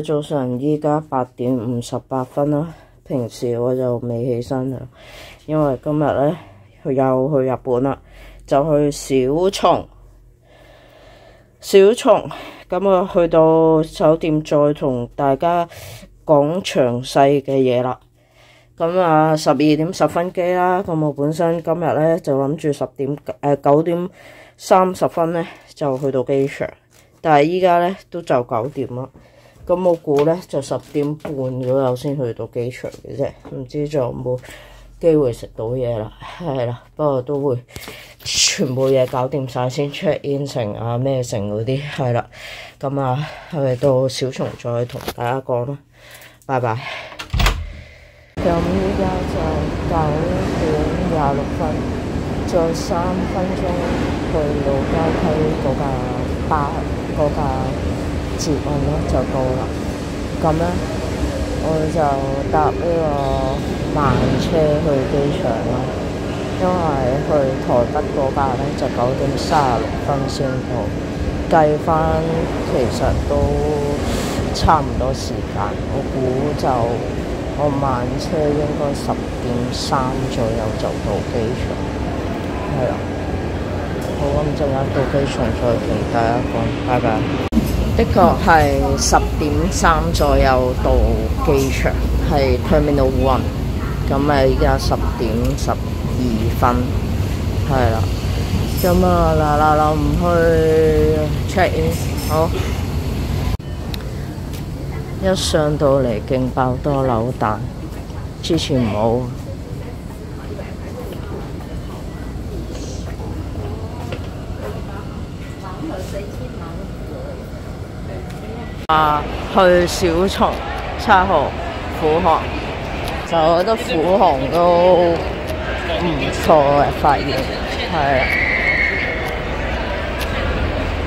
早上依家8:58啦。平時我就未起身啦，因為今日咧又去日本啦，就去小松。咁我去到酒店再同大家講詳細嘅嘢啦。咁12:10機啦。咁我本身今日咧就諗住9:30咧就去到機場，但係依家咧都就9點啦。咁我估咧就10點半左右先去到機場嘅啫，唔知仲有冇機會食到嘢啦。係啦，不過都會全部嘢搞掂晒先 check in 成啊咩成嗰啲，係啦。咁係咪到小松再同大家講啦？拜拜。咁依家就9:26，再3分鐘去老街區嗰架捷運咧就到啦。咁咧我就搭呢個慢車去機場啦，因為去台北嗰架咧就9:36先到，計翻其實都差唔多時間。我估就我慢車應該10:3左右就到機場，係啦。好，咁陣間到機場再同大家講，拜拜。的確係10:3左右到機場，係 Terminal 1。咁依家10:12，係啦。咁嗱唔去 check in， 好。一上到嚟勁爆多扭蛋，之前冇。去小松、7號、虎航，就我覺得虎航都唔錯嘅發現，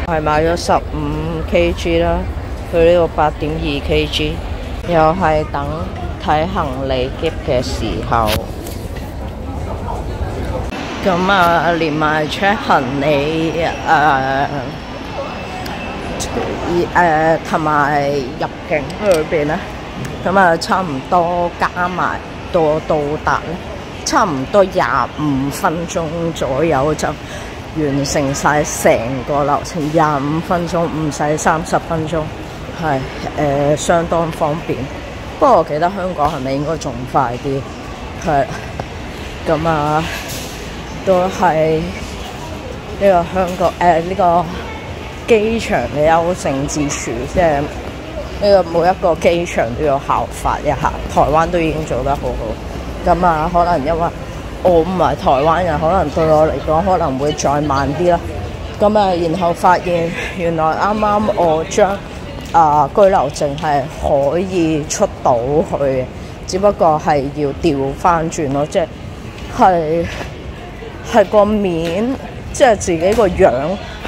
係買咗15kg 啦，佢呢個8.2kg，又係等睇行李篋嘅時候，咁連埋 check 行李同埋入境裏邊咧，咁差唔多加埋到達咧，差唔多25分鐘左右就完成晒成個流程，25分鐘唔使30分鐘，係相當方便。不過我記得香港係咪應該仲快啲？係咁都係呢個香港呢個機場嘅優勝之處，即係呢個每一個機場都要效法一下。台灣都已經做得好好，咁可能因為我唔係台灣人，可能對我嚟講可能會再慢啲啦。咁然後發現原來啱啱我將居留證係可以出到去嘅，只不過係要調翻轉咯，即係個面，即係自己個樣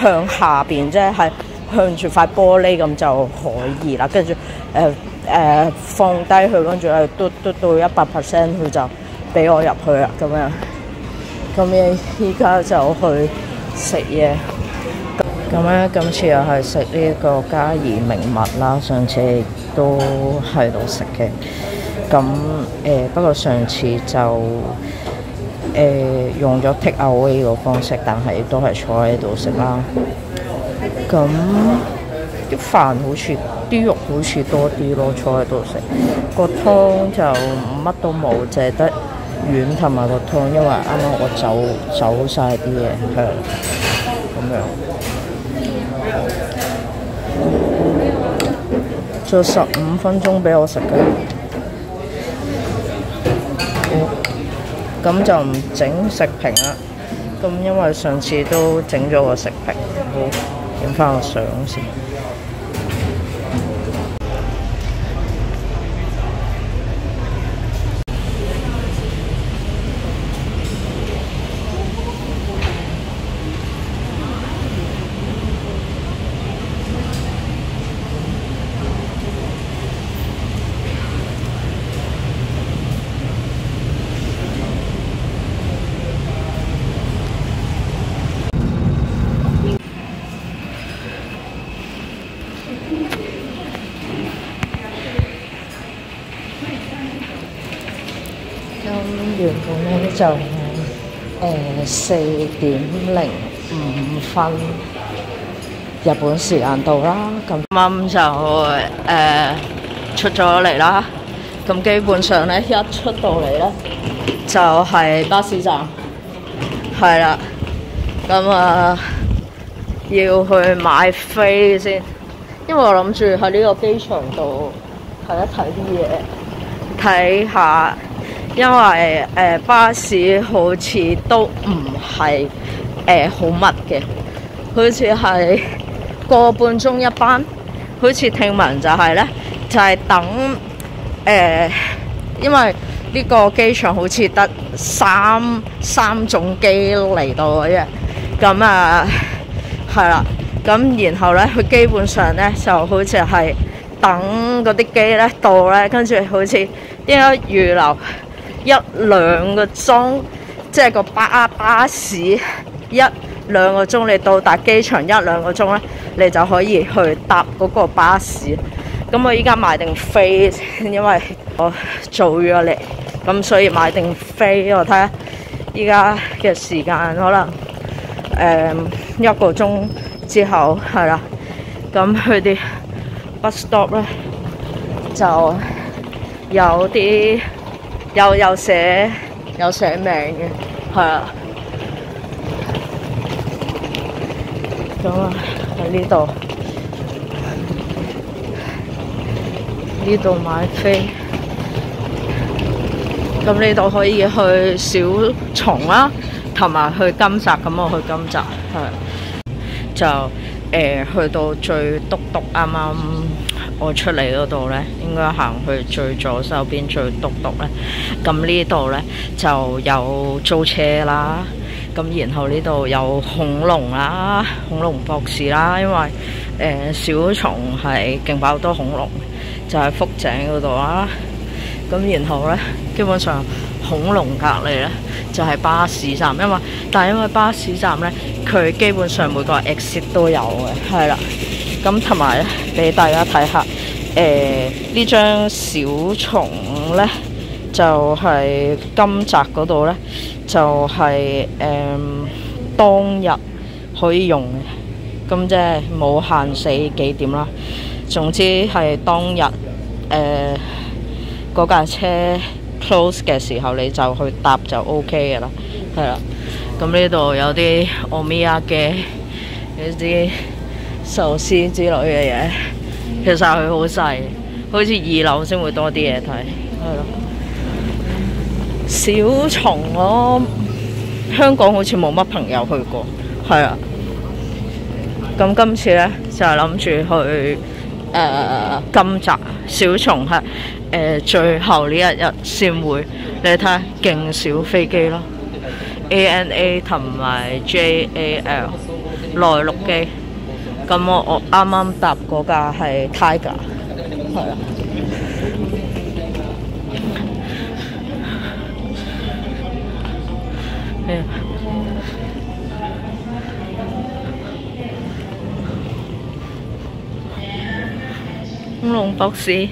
向下邊，即係向住塊玻璃咁就可以啦。跟住放低佢，跟住嘟到100%，佢就俾我入去啦。咁依家就去食嘢。今次又係食呢個嘉義名物啦，上次都喺度食嘅。不過上次就用咗 take away 個方式，但係都係坐喺度食啦。咁啲飯好似啲肉好似多啲咯，坐喺度食。個湯就乜都冇，淨係得丸同埋個湯，因為啱啱我走晒啲嘢，係咁樣。仲有15分鐘俾我食嘅，咁就唔整食評啦。咁因為上次都整咗個食評，好影翻個相先。就4:05日本時間到啦。咁啱就出咗嚟啦。咁基本上咧一出到嚟咧就係巴士站，係啦。咁要去買飛先，因為我諗住喺呢個機場度睇一睇啲嘢，睇下，因為巴士好似都唔係好密嘅，好似係個半鐘一班，好似聽聞就係咧，就係等因為呢個機場好似得三種機嚟到嘅啫，咁係啦，咁然後咧佢基本上咧就好似係等嗰啲機咧到咧，跟住好似應該預留1-2個鐘，即係個巴士1-2個鐘，你到達機場1-2個鐘咧，你就可以去搭嗰個巴士。咁我依家買定飛，因為我早咗嚟，咁所以買定飛。我睇下依家嘅時間可能1個鐘之後係啦。咁佢啲 bus stop 咧就有啲有寫名嘅，係啦。咁喺呢度買飛，咁呢度可以去小松啦，同埋去金澤。咁我去金澤，就去到最篤啱啱我出嚟嗰度咧，應該行去最左手邊最篤咧。咁呢度咧就有租車啦，咁然後呢度有恐龍啦，恐龍博士啦，因為小松係勁爆多恐龍。就係福井嗰度啦，咁然後咧，基本上恐龍隔離咧就係巴士站，但係因為巴士站咧，佢基本上每個 exit 都有嘅，係啦。咁同埋咧，俾大家睇下，呢張小松咧就係金澤嗰度咧，就係當日可以用嘅，咁即係冇限死幾點啦。總之係當日嗰架車 close 嘅時候，你就去搭就 OK 嘅啦，係啦。咁呢度有啲おみやげ，有啲壽司之類嘅嘢，其實佢好細，好似2樓先會多啲嘢睇，係咯。小松我香港好似冇乜朋友去過，係啊。咁今次咧就係諗住去金澤。小松係最後呢一日先會，你睇下勁少飛機咯 ，ANA 同埋 JAL 內陸機。咁我啱啱搭嗰架係 Tiger， 係啊。恐龍博士。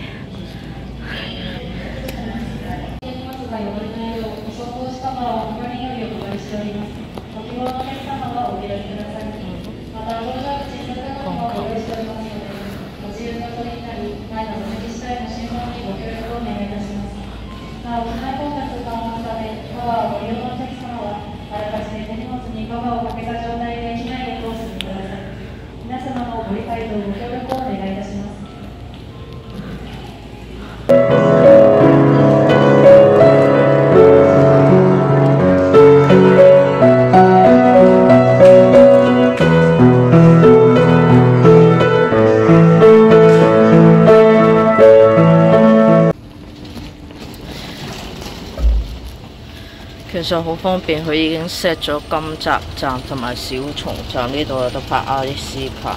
其實好方便，佢已經 set 咗金澤站同埋小松站，呢度有得拍 IC 卡。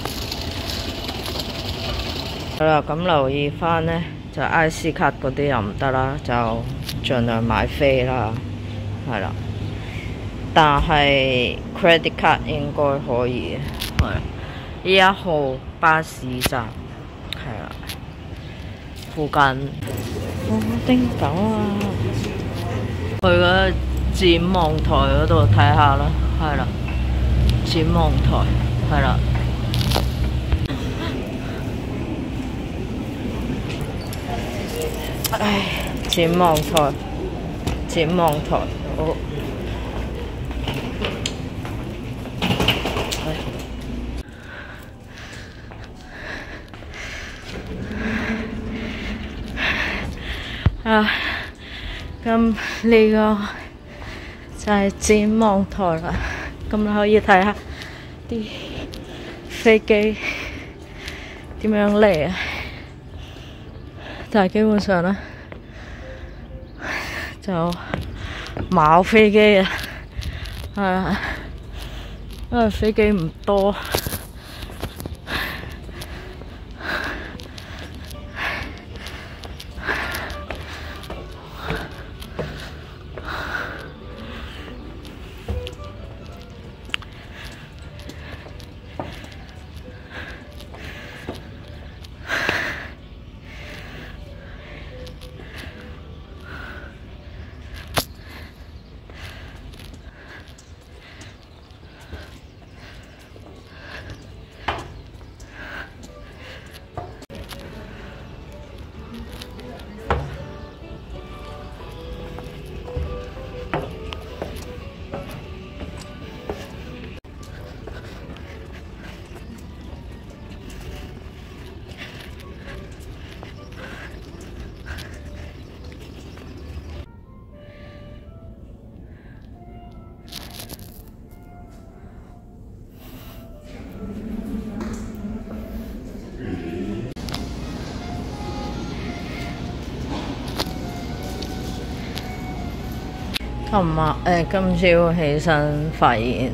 好啦，咁留意翻呢，就 IC 卡嗰啲又唔得啦，就盡量買飛啦，係啦。但係 credit card 應該可以，係1號巴士站，係啦，附近。丁九啊！佢嗰展望台嗰度睇下啦，係啦，展望台係啦。唉，展望台，展望台，好。咁呢個就係展望台啦。咁你可以睇下啲飛機點樣嚟啊！但係基本上咧就冇飛機啊，係啊，因為飛機唔多。今朝起身發現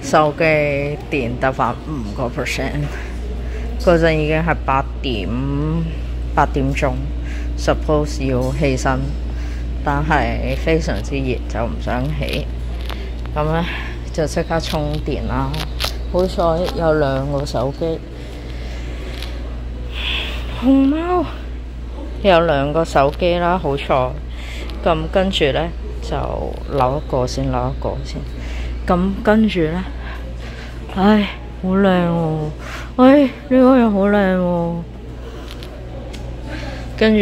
手機電得返5%，嗰陣已經係8點鐘 ，suppose 要起身，但係非常之熱就唔想起，咁咧就即刻充電啦。好彩有2個手機，熊貓有2個手機啦，好彩。咁跟住咧就留一個先。咁跟住咧，唉，好靚喎！唉，呢個又好靚喎。跟住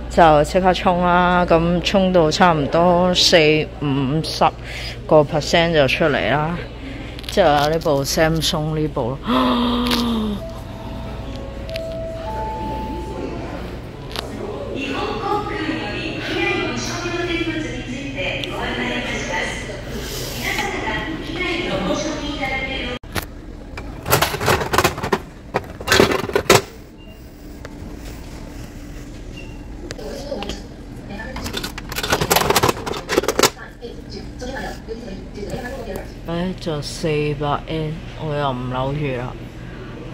就即刻充啦。咁充到差唔多40-50% 就出嚟啦。之後呢部 Samsung 呢部咯。就400N，我又唔扭住啦。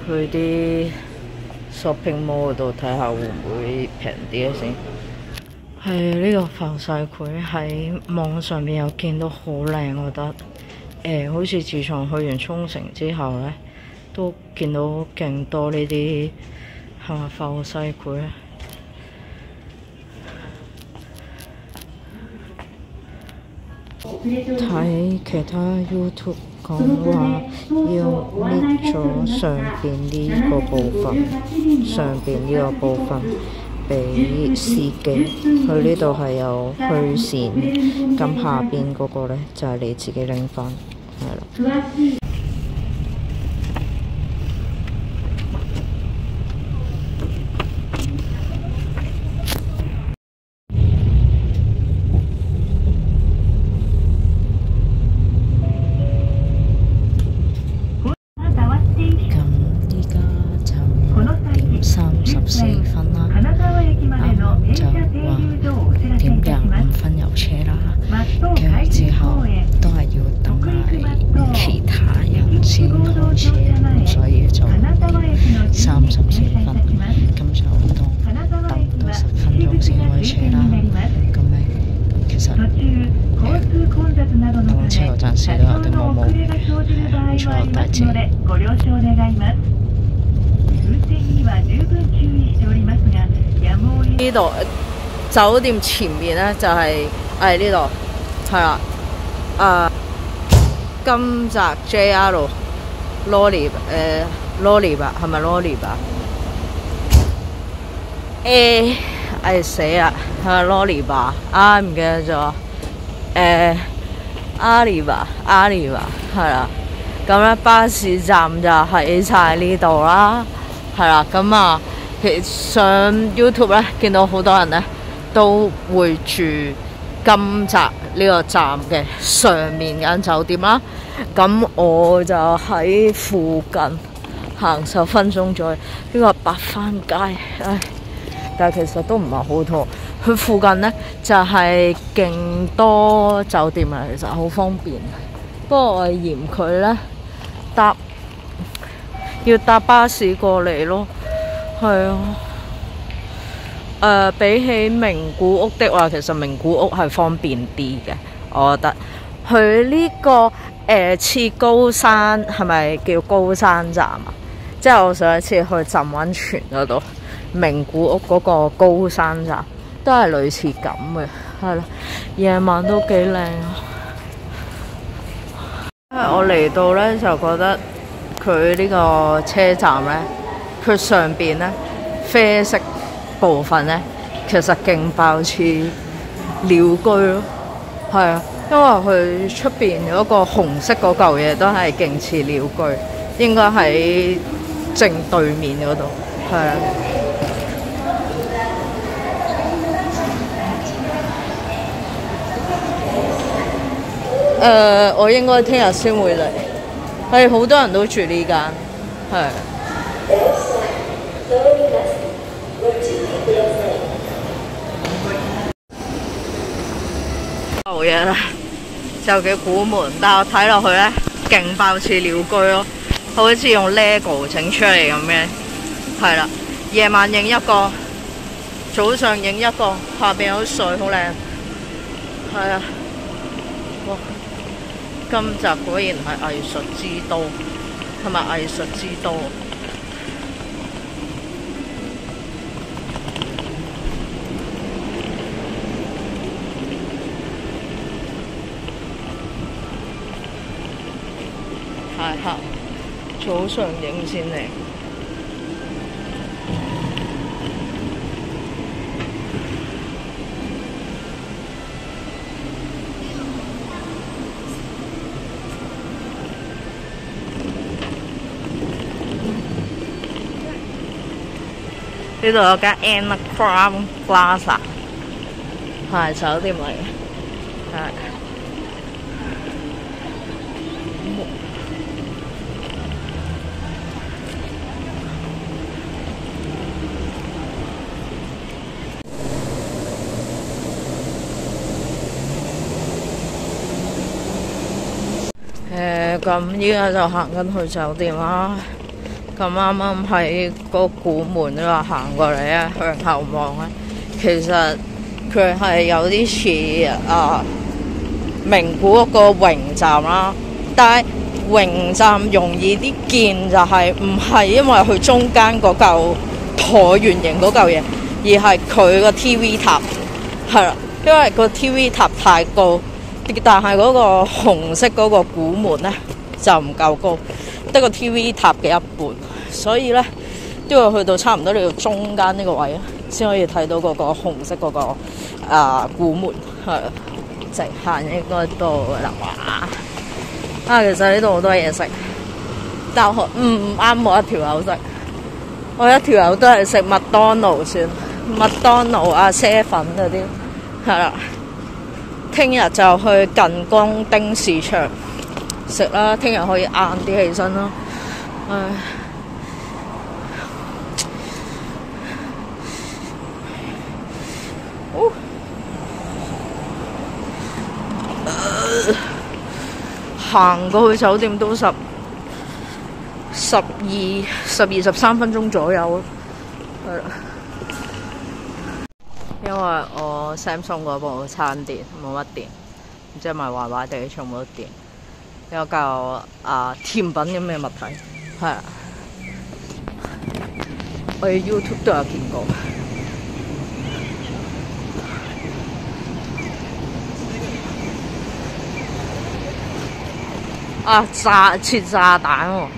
去啲 shopping mall 度睇下會唔會平啲先。係呢個浮世繪喺網上面有見到好靚，我覺得好似自從去完沖繩之後咧，都見到勁多呢啲係咪浮世繪啊？睇其他 YouTube 講話要搣咗上邊呢個部分俾司機，佢呢度係有虛線，咁下邊嗰個呢就係你自己拎返，係啦。34分啦，就話點25分有車啦，跟住之後都係要等埋其他人先開車，咁所以就34分，咁就等多10分鐘先開車啦。咁咪其實等車嗰陣時都有啲毛雨，好彩有大遮。呢度酒店前面咧就係呢度係啦，金澤 JR 羅利吧，係咪羅利吧？死啦，係咪羅利吧？唔記得咗。阿里吧，係啦。咁咧巴士站就喺晒呢度啦，係啦。咁啊，其實上 YouTube 咧見到好多人咧都會住金澤呢個站嘅上面間酒店啦。咁我就喺附近行10分鐘左右，呢個白番街，但係其實都唔係好遠。佢附近呢就係勁多酒店啊，其實好方便。不過我係嫌佢呢要搭巴士過嚟咯，係啊。比起名古屋的話，其實名古屋係方便啲嘅，我覺得。佢呢個次高山係咪叫高山站啊？即係我上一次去浸溫泉嗰度，名古屋嗰個高山站都係類似咁嘅，係啦。夜晚都幾靚啊！我嚟到呢，就覺得佢呢個車站呢，佢上邊呢啡色部分呢，其實勁爆似鳥居咯，係啊。因為佢出邊嗰個紅色嗰嚿嘢都係勁似鳥居，應該喺正對面嗰度，係啊。我應該聽日先會嚟，係好多人都住呢間，係。冇嘢啦，就叫古門，但係我睇落去咧，勁爆似鳥居咯，好似用 LEGO 整出嚟咁嘅，係啦。夜晚影一個，早上影一個，下邊有水，好靚，係啊。哇！金澤果然係藝術之都，係咪藝術之都？太黑，早上影先靚。呢度有間 Anna Crown Plaza， 係酒店嚟嘅，係。咁依家就行緊去酒店啦。咁啱啱喺個古門呢度行過嚟咧，向後望咧，其實佢係有啲似名古屋個榮站啦。但係榮站容易啲見就係唔係因為佢中間嗰嚿橢圓形嗰嚿嘢，而係佢個 TV 塔係啦，因為個 TV 塔太高。但係嗰個紅色嗰個古門呢，就唔夠高，得個 TV 塔嘅一半，所以呢，都要去到差唔多呢個中間呢個位先可以睇到嗰個紅色嗰個古門，係直行應該到啦哇！其實呢度好多嘢食，但係唔啱我一條友食，我一條友都係食麥當勞算，麥當勞7粉嗰啲係啦。聽日就去近江町市場食啦，聽日可以晏啲起身咯。行過去酒店都12、13分鐘左右咯，係啦。因為我 Samsung 嗰部餐電冇乜電，即係咪壞壞地充冇得電，有嚿甜品咁嘅物體，係啊，我喺 YouTube 都有見過。啊！切炸彈喎、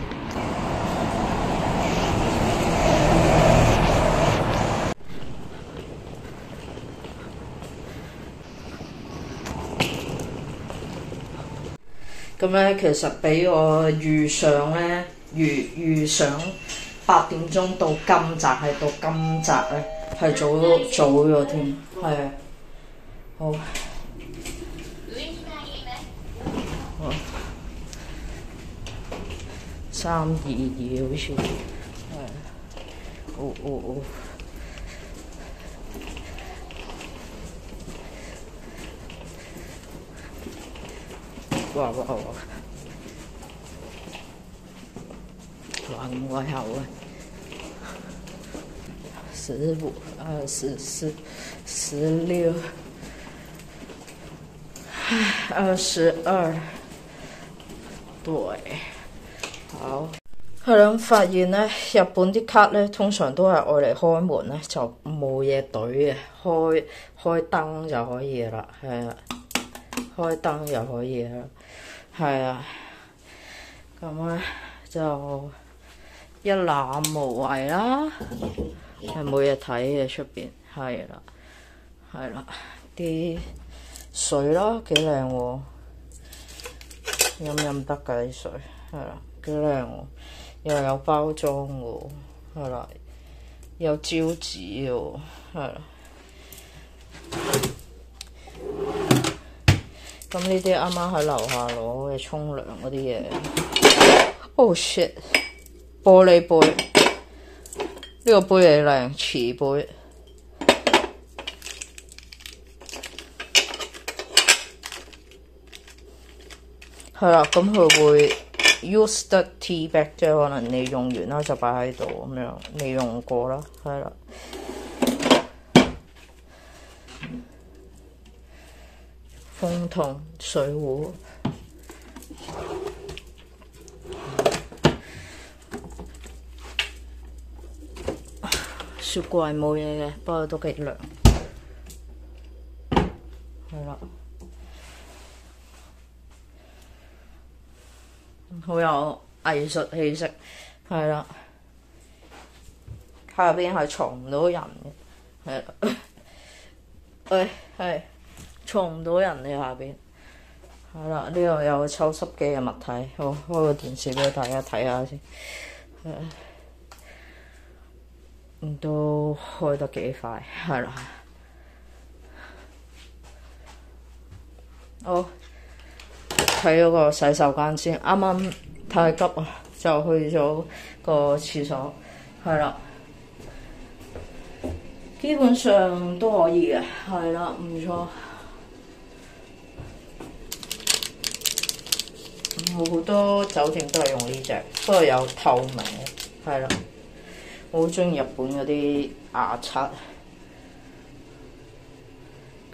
咁咧，其實比我預想咧，預想8點鐘到金澤係到金澤咧，係早咗添，係啊，好。322好似係，哦，哇！還我好啊，15、24、16、22，對。好，係啦，發現咧，日本啲卡咧通常都係愛嚟開門咧，就冇嘢懟嘅，開燈就可以啦，係啊，開燈就可以啦，係啊，咁咧就一覽無遺啦，係冇嘢睇嘅出邊，係啦，啲水啦幾靚喎，飲得㗎啲水，係啦。幾靚喎，又有包裝喎，係啦，有招紙喎，係啦。咁呢啲啱啱喺樓下攞嘅沖涼嗰啲嘢。Oh shit！ 玻璃杯，呢個杯幾靚，瓷杯。係啦，咁佢會used tea bag 即係可能你用完啦就擺喺度咁樣，你用過啦，係啦。風筒、水壺，雪櫃冇嘢嘅，不過都幾涼，係啦。好有藝術氣息，係啦。下邊係藏唔到人嘅，係啦。係藏唔到人嘅下邊，係啦。呢度有個抽濕機嘅物體，好，開個電視俾大家睇下先。都開得幾快，係啦。好。睇咗個洗手間先，啱啱太急啊，就去咗個廁所，係啦，基本上都可以嘅，係啦，唔錯。我好多酒店都係用呢隻，不過有透明嘅，係啦，我好中意日本嗰啲牙刷，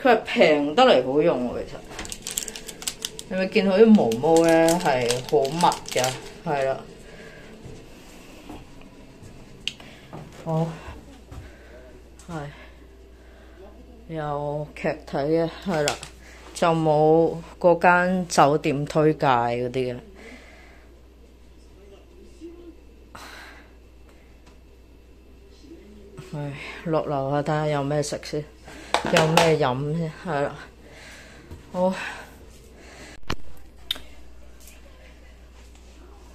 佢係平得嚟好用喎，其實。你咪見佢啲毛毛咧係好密嘅，係啦。好，係有劇睇嘅，係啦，就冇嗰間酒店推介嗰啲嘅。落樓下睇下有咩食先，有咩飲先，係啦。好。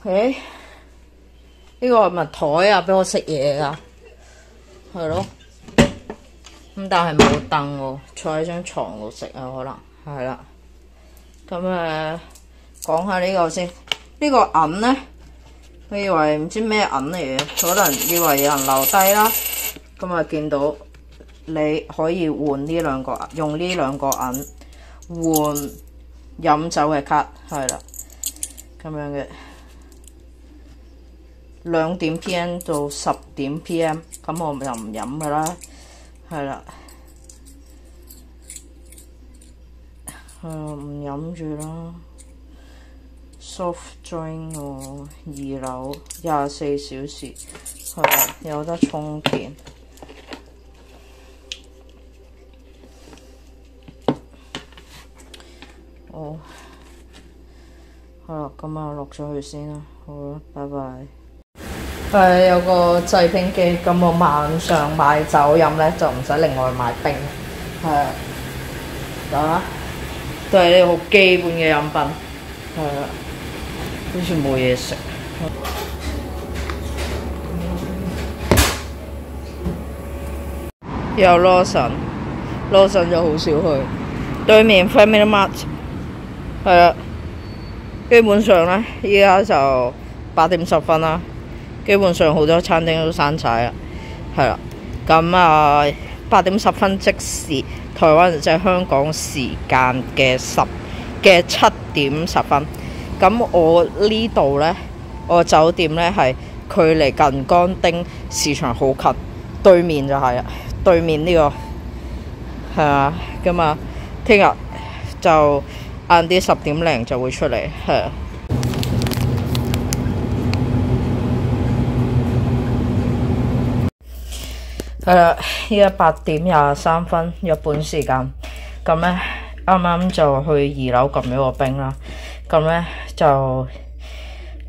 呢個係咪台啊？俾我食嘢㗎，係咯。咁但係冇凳喎，坐喺張床度食啊，可能係啦。咁講下呢個先。呢個銀咧，我以為唔知咩銀嚟嘅，可能以為有人留低啦。咁啊見到你可以換呢兩個，用呢兩個銀換飲酒嘅卡，係啦，咁樣嘅。2點 PM 到10點 PM， 咁我就唔飲噶啦，係啦，唔飲住啦。soft drink 喎，2樓24小時，係啦，有得充電。係啦，咁啊落咗去先啦，好啦，拜拜。有個製冰機，咁我晚上買酒飲咧就唔使另外買冰，係啊，得，都係啲好基本嘅飲品，係啊，好似冇嘢食。有羅神就好少去，對面 Family Mart 係啦。基本上咧，依家就8點10分啦。基本上好多餐廳都閂晒啦，係啦。咁啊，8點10分即時台灣即係香港時間嘅7點10分。咁我呢度咧，我酒店咧係距離近江町市場好近，對面就係啊，對面呢個係啊。咁啊，聽日就晏啲10點零就會出嚟，係啊。係啦，依家8點23分日本時間，咁咧啱啱就去2樓撳咗個冰啦。咁咧就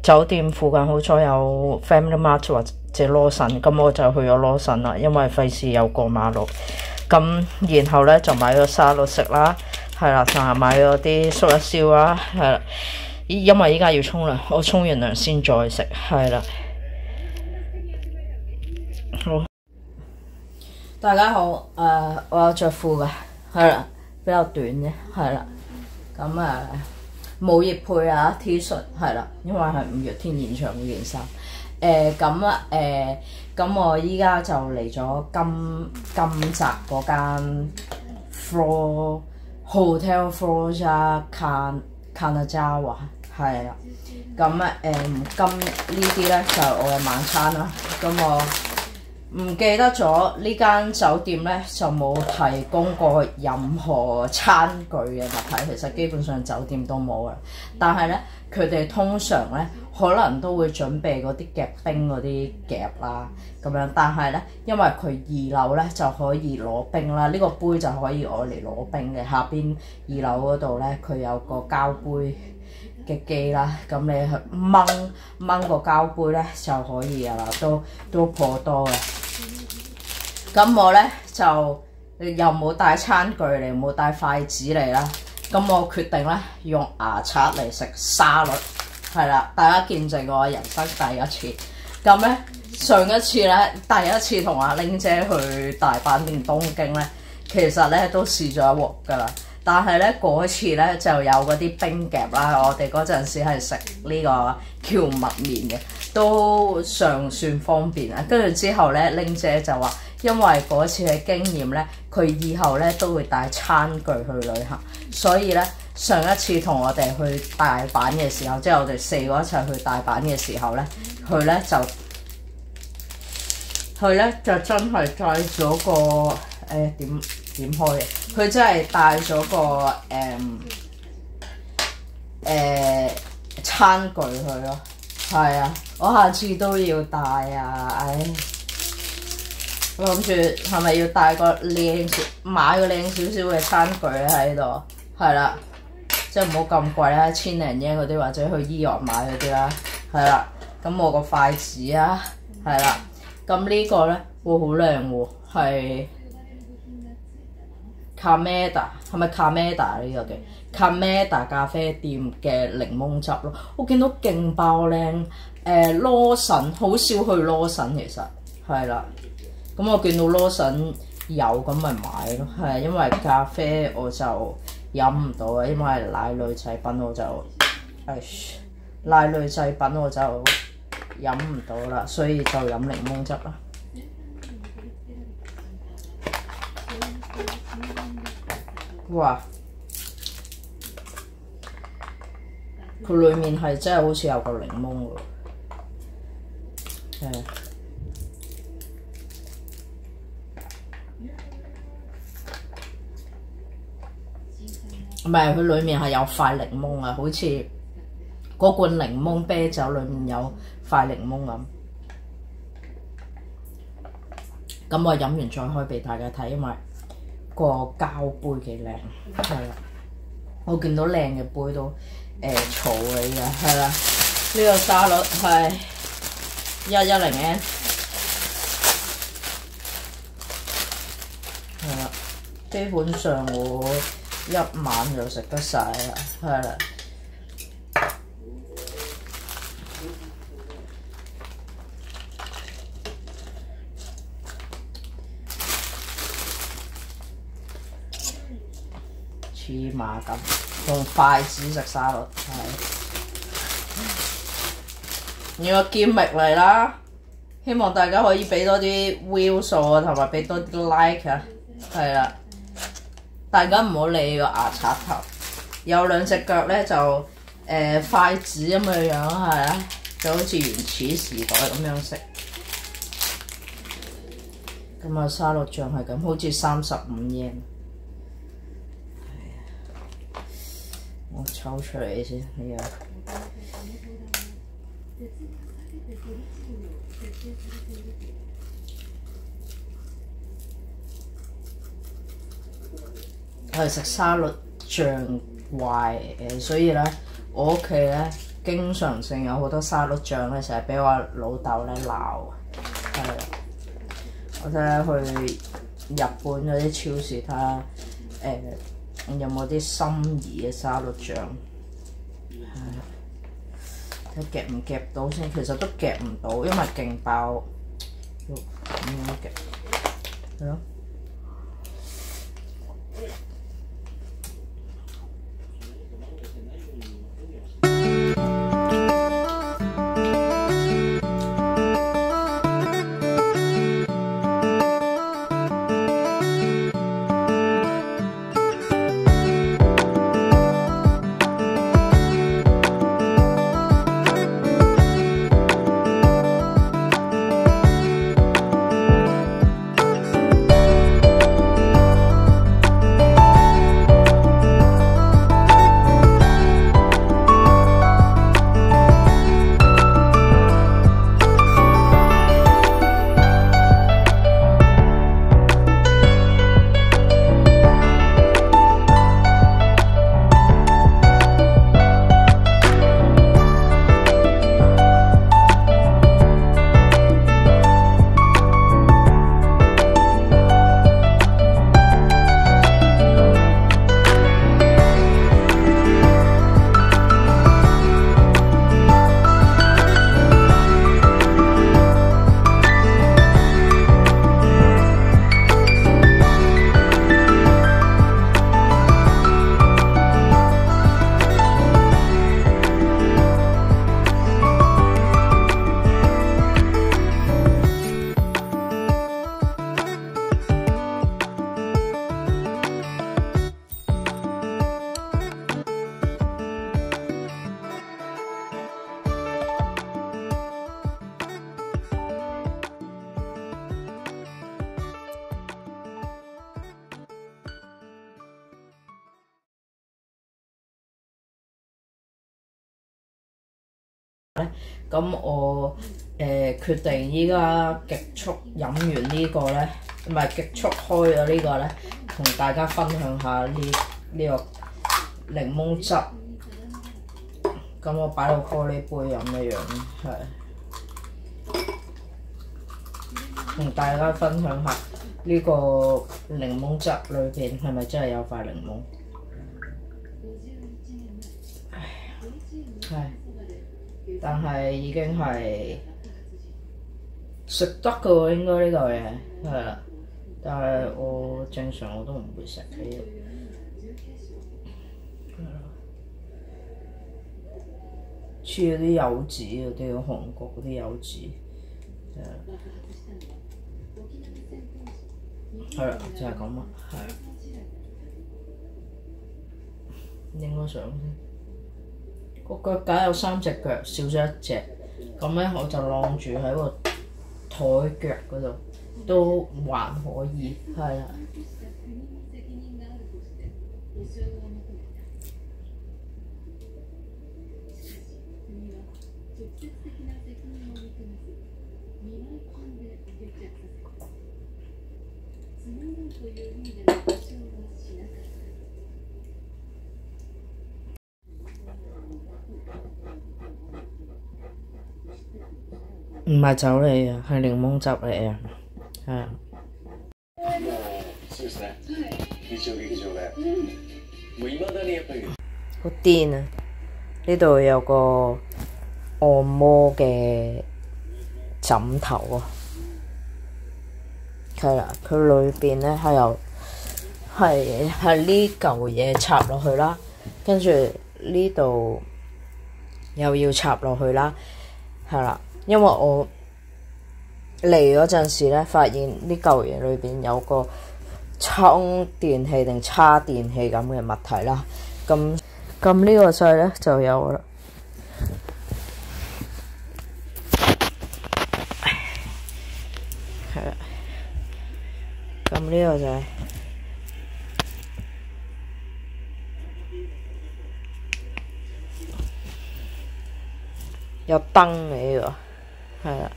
酒店附近好彩有 Family Mart 或者羅神，咁我就去咗羅神啦，因為費事又過馬路。咁然後咧就買咗沙律食啦，係啦，同埋買咗啲粟一燒啦，係啦。因為依家要沖涼，我沖完涼先再食，係啦。好，大家好，我有着褲嘅，係啦，比較短嘅，係啦。咁冇葉配啊 T 恤，係啦，因為係5月天演唱嗰件衫。咁我依家就嚟咗金澤嗰間 Hotel Flora Kanazawa， 係啦。咁今呢啲咧就係我嘅晚餐啦。咁我唔記得咗呢間酒店咧就冇提供過任何餐具嘅物體，其實基本上酒店都冇啦。但係咧佢哋通常咧可能都會準備嗰啲夾冰嗰啲夾啦咁樣，但係咧因為佢2樓咧就可以攞冰啦，呢個杯就可以攞嚟攞冰嘅。下邊2樓嗰度咧佢有個膠杯嘅機啦，咁你去掹個膠杯咧就可以噶啦，都頗多嘅。咁我咧就又冇帶餐具嚟，冇帶筷子嚟啦。咁我決定咧用牙刷嚟食沙律，係啦，大家見證我人生第一次。咁咧上一次咧第一次同阿玲姐去大阪定東京咧，其實咧都試咗一鑊㗎啦。但係咧嗰次咧就有嗰啲冰夾啦，我哋嗰陣時係食呢個蕎麥麵嘅，都尚算方便啊。跟住之後咧，玲姐就話，因為嗰次嘅經驗咧，佢以後咧都會帶餐具去旅行，所以咧上一次同我哋去大阪嘅時候，即係我哋4個一齊去大阪嘅時候咧，佢咧就真係帶咗個點開嘅，佢真係帶咗個餐具去咯，係啊，我下次都要帶啊，唉，我諗住係咪要帶個買個靚少少嘅餐具咧喺度，係啦，即係唔好咁貴啦，1000零yen嗰啲或者去醫藥買嗰啲啦，係啦，咁我個筷子啊，係啦，咁呢個咧會好靚喎，係。Kameda 係咪 Kameda 呢個嘅 Kameda 咖啡店嘅檸檬汁咯？我見到勁爆靚，羅神好少去羅神其實係啦，咁我見到羅神有咁咪買咯，係因為咖啡我就飲唔到啊，因為係奶類製品我就奶類製品我就飲唔到啦，所以就飲檸檬汁啦。哇！佢裡面係真係好似有個檸檬喎，唔係佢裡面係有塊檸檬啊，好似嗰罐檸檬啤酒裡面有塊檸檬咁。咁我飲完再開俾大家睇，因為個膠杯幾靚，係啦，我見到靚嘅杯都草嚟嘅，係啦。呢個沙律係110N， 係啦。基本上我一晚就食得晒啦，係啦。黐馬咁，用筷子食沙律係。呢個堅力嚟啦，希望大家可以俾多啲 view 數啊，同埋俾多啲 like 啊，係啦。大家唔好理個牙刷頭，有兩隻腳咧就筷子咁嘅樣係啊，就好似原始時代咁樣食。咁啊沙律醬係咁，好似35 yen。我抽出嚟先，係啊。我係食沙律醬壞嘅，所以咧我屋企咧經常性有好多沙律醬咧，成日俾我老豆咧鬧。係啊，我睇下去日本嗰啲超市睇下有冇啲心儀嘅沙律醬。係啊，睇夾唔夾到先，其實都夾唔到，因為勁爆，要咁樣夾，係咯。咁我決定依家極速飲完呢個咧，唔係極速開咗呢個咧，同大家分享下呢個檸檬汁。咁我擺到玻璃杯飲一樣，係同大家分享下呢個檸檬汁裏邊係咪真係有塊檸檬？係。但係已經係食得嘅喎，應該呢嚿嘢係啦。但係我正常我都唔會食嘅。似嗰啲柚子嗰啲，韓國嗰啲柚子係啦，就係咁啊，係應該上先。個腳架有3隻腳，少咗1隻，咁咧我就晾住喺個台腳嗰度，都還可以，係啦。唔係酒嚟嘅，係檸檬汁嚟嘅，係啊。好癲啊！呢度有個按摩嘅枕頭啊，係啦，佢裏邊咧係有係呢嚿嘢插落去啦，跟住呢度又要插落去啦，係啦，因為我嚟嗰陣時咧，發現呢嚿嘢裏邊有個充電器定叉電器咁嘅物體啦，咁呢個掣咧就有啦。係啦，咁呢個就係有燈嘅呢個，係啦。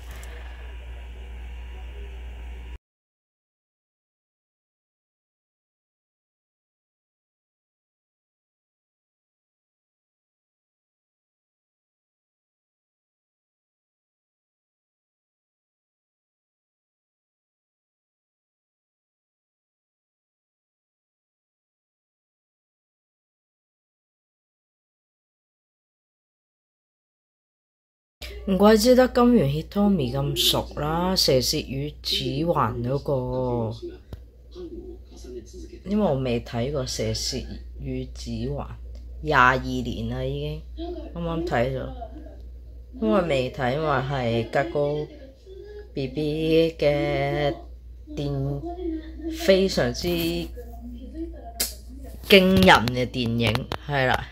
唔怪之得金元 Hitomi 咁熟啦，蛇舌與指環嗰個，因為我未睇過蛇舌與指環22年啦已經，啱啱睇咗，因為未睇，因為係格高 BB 嘅非常之驚人嘅電影，係啦。